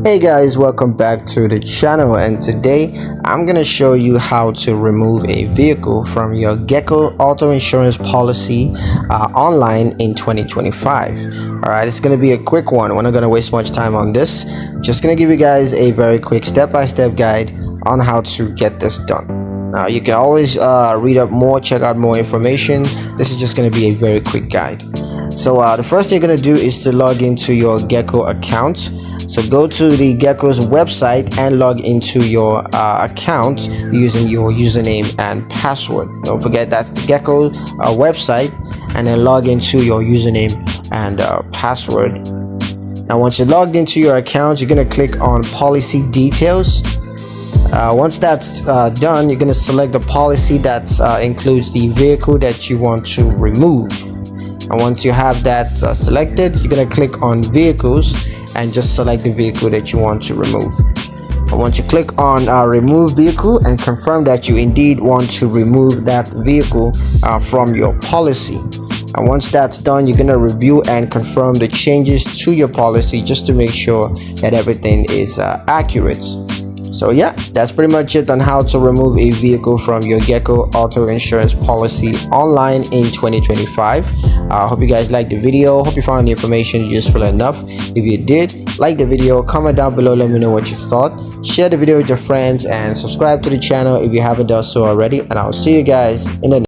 Hey guys, welcome back to the channel, and today I'm gonna show you how to remove a vehicle from your Geico auto insurance policy online in 2025. Alright, it's gonna be a quick one. We're not gonna waste much time on this. Just gonna give you guys a very quick step-by-step guide on how to get this done. Now you can always read up more, check out more information. This is just gonna be a very quick guide. So the first thing you're gonna do is to log into your Geico account. So go to the Geico's website and log into your account using your username and password. Don't forget that's the Geico website, and then log into your username and password. Now once you're logged into your account, you're gonna click on policy details. Once that's done, you're gonna select the policy that includes the vehicle that you want to remove. And once you have that selected, you're gonna click on vehicles and just select the vehicle that you want to remove. And once you click on remove vehicle and confirm that you indeed want to remove that vehicle from your policy. And once that's done, you're gonna review and confirm the changes to your policy just to make sure that everything is accurate. So yeah, that's pretty much it on how to remove a vehicle from your Geico auto insurance policy online in 2025. I hope you guys liked the video. Hope you found the information useful enough. If you did, like the video, comment down below, let me know what you thought. Share the video with your friends and subscribe to the channel if you haven't done so already. And I'll see you guys in the next